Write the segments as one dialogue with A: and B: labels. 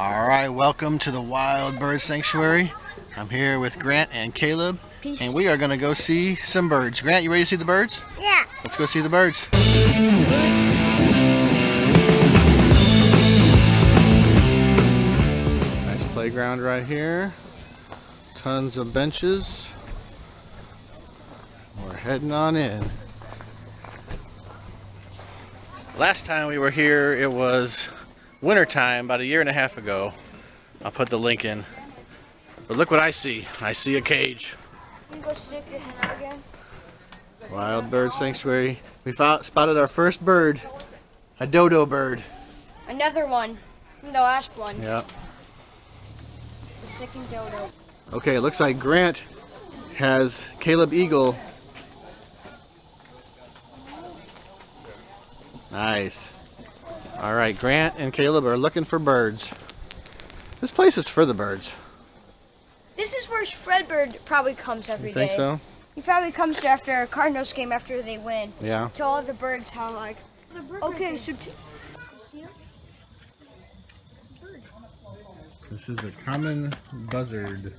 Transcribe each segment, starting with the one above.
A: Alright, welcome to the Wild Bird Sanctuary. I'm here with Grant and Caleb.
B: Peace.
A: And we are going to go see some birds. Grant, you ready to see the birds?
B: Yeah.
A: Let's go see the birds. Nice playground right here. Tons of benches. We're heading on in. Last time we were here, it was wintertime, about a year and a half ago. I'll put the link in. But look what I see. I see a cage.
B: You go stick your head out again.
A: Wild Bird Sanctuary. We spotted our first bird. A dodo bird.
B: Another one from the last one.
A: Yeah.
B: The sicking dodo.
A: Okay, it looks like Grant has Caleb Eagle. Nice. Alright, Grant and Caleb are looking for birds. This place is for the birds.
B: This is where Fredbird probably comes every day.
A: You think so?
B: He probably comes to after a Cardinals game after they win.
A: Yeah.
B: To all the birds how like, okay, so
A: This is a common buzzard.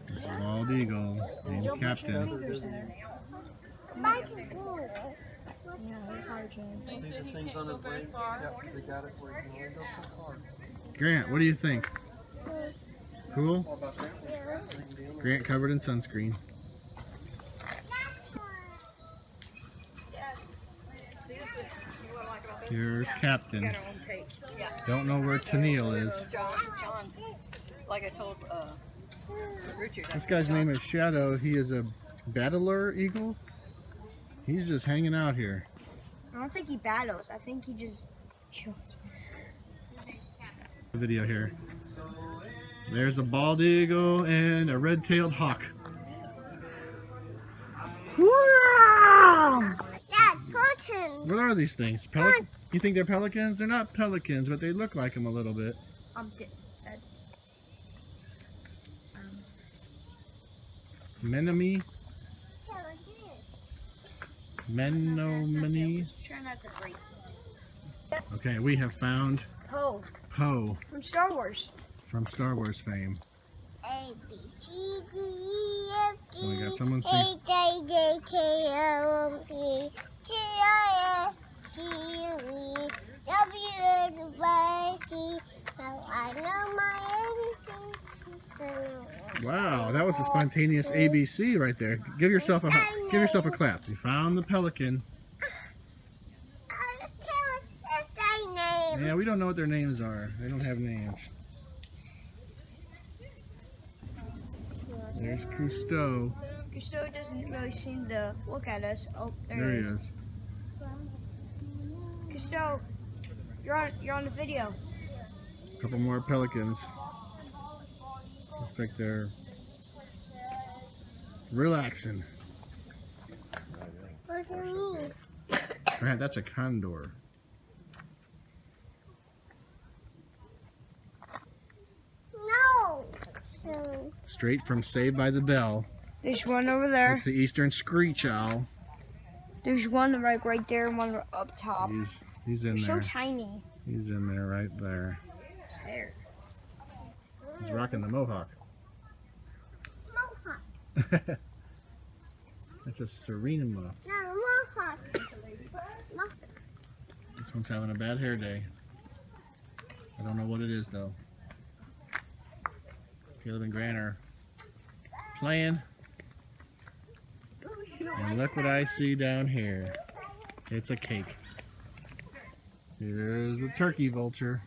A: There's a bald eagle named Captain. Grant, what do you think? Cool? Grant covered in sunscreen. Here's Captain. Don't know where Tennille is.
C: Like I told Richard.
A: This guy's name is Shadow. He is a battler eagle. He's just hanging out here.
B: I don't think he battles. I think he just chills.
A: Video here. There's a bald eagle and a red-tailed hawk.
B: Wow!
A: What are these things? You think they're pelicans? They're not pelicans, but they look like them a little bit. Menominee? Menominee?
B: Try not to break.
A: Okay, we have found
B: Poe
A: Poe
B: from Star Wars.
A: from Star Wars fame.
D: A B C D E F G
A: So we got someone
D: H
A: sing.
D: I J K L M P Q R S T U V W X Y Z. Now I know my everything.
A: Wow, that was a spontaneous ABC right there. Give yourself a clap. You found the pelican.
D: That's thy name.
A: Yeah, we don't know what their names are. They don't have names. There's Cousteau.
B: Cousteau doesn't really seem to look at us. Oh,
A: There he is.
B: Cousteau, you're on the video.
A: A couple more pelicans. Looks like they're relaxing.
D: What do you mean?
A: Grant, that's a condor.
D: No. So,
A: Straight from Saved by the Bell.
B: There's one over there.
A: That's the eastern screech owl.
B: There's one right there and one up top.
A: He's in
B: They're so
A: there.
B: tiny.
A: He's in there right there.
B: There.
A: He's rocking the mohawk.
D: mohawk.
A: That's a Serenema.
D: No, mohawk.
A: This one's having a bad hair day. I don't know what it is though. Caleb and Grant are playing. And look what I see down here. It's a cake. Here's the turkey vulture.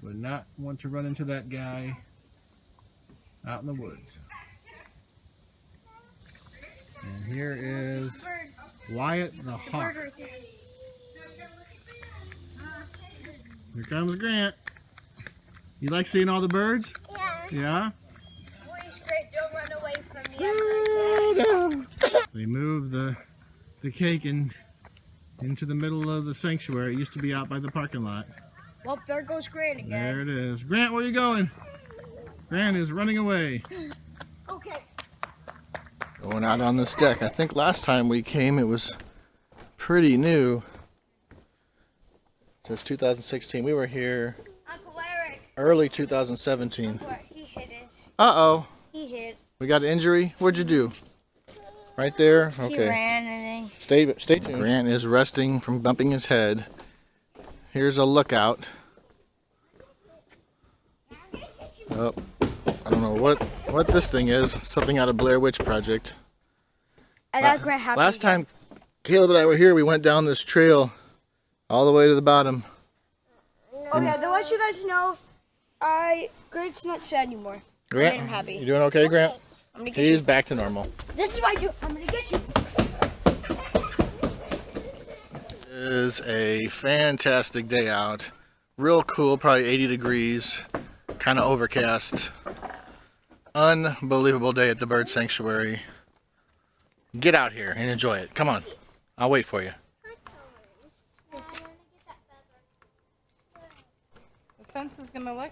A: Would not want to run into that guy out in the woods. And here is Wyatt the hawk. Here comes Grant. You like seeing all the birds?
D: Yeah.
A: Yeah?
B: Please, Grant, don't run away from me.
A: They moved the cake into the middle of the sanctuary. It used to be out by the parking lot.
B: Well, there goes Grant again.
A: There it is. Grant, where are you going? Grant is running away.
B: Okay.
A: Going out on this deck. I think last time we came it was pretty new. It says 2016. We were here
B: Uncle Eric.
A: early 2017.
B: He hit his.
A: Uh-oh.
B: He hit.
A: We got an injury. What'd you do? Right there?
B: He
A: Okay.
B: ran and then.
A: Stay tuned. Grant is resting from bumping his head. Here's a lookout. Oh, I don't know what this thing is. Something out of Blair Witch Project.
B: I got Grant happy.
A: Last time Caleb and I were here, we went down this trail all the way to the bottom.
B: Oh yeah, to let you guys know, Grant's not sad anymore.
A: Grant,
B: I made him happy.
A: you doing okay, Grant?
B: I'm gonna get
A: He's
B: you.
A: back to normal.
B: This is what I do. I'm gonna get you.
A: It is a fantastic day out. Real cool, probably 80 degrees, kind of overcast. Unbelievable day at the bird sanctuary. Get out here and enjoy it. Come on. I'll wait for you.
C: The fence is gonna look.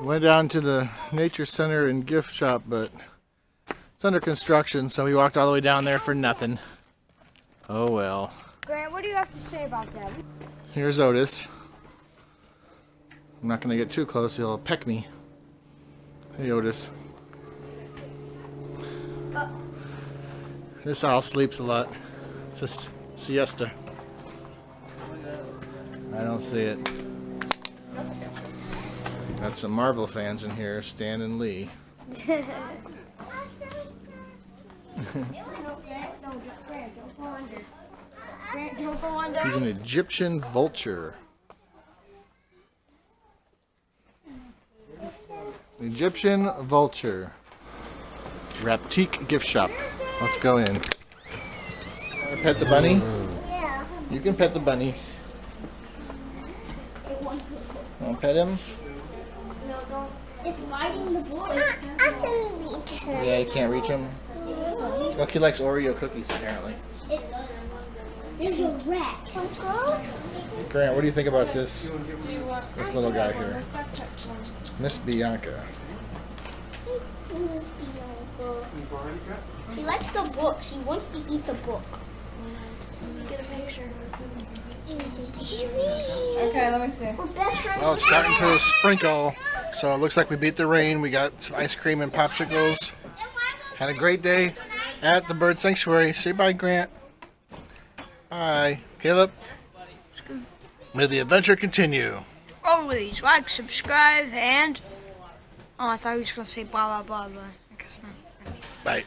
A: Went down to the nature center and gift shop, but it's under construction, so we walked all the way down there for nothing. Oh well.
B: Grant, what do you have to say about that?
A: Here's Otis. I'm not going to get too close, he'll peck me. Hey Otis. This owl sleeps a lot. It's a siesta. I don't see it. Got some Marvel fans in here, Stan and Lee. He's an Egyptian vulture. Egyptian vulture. Raptique gift shop. Let's go in. Wanna pet the bunny?
D: Yeah.
A: You can pet the bunny. Wanna pet him?
D: It's biting the board. I can reach her.
A: Yeah, you can't reach him. Look, he likes Oreo cookies apparently.
D: There's a rat.
A: Grant, what do you think about this little guy here? Miss Bianca.
D: She likes the book. She wants to eat the book. Get a picture.
C: Okay, let me see.
D: We're best friends.
A: Well, it's starting to sprinkle, so it looks like we beat the rain. We got some ice cream and popsicles. Had a great day at the bird sanctuary. Say bye, Grant. Bye. Caleb. May the adventure continue.
B: Always like, subscribe, and... Oh, I thought he was going to say blah, blah, blah, but I guess not.
A: Bye.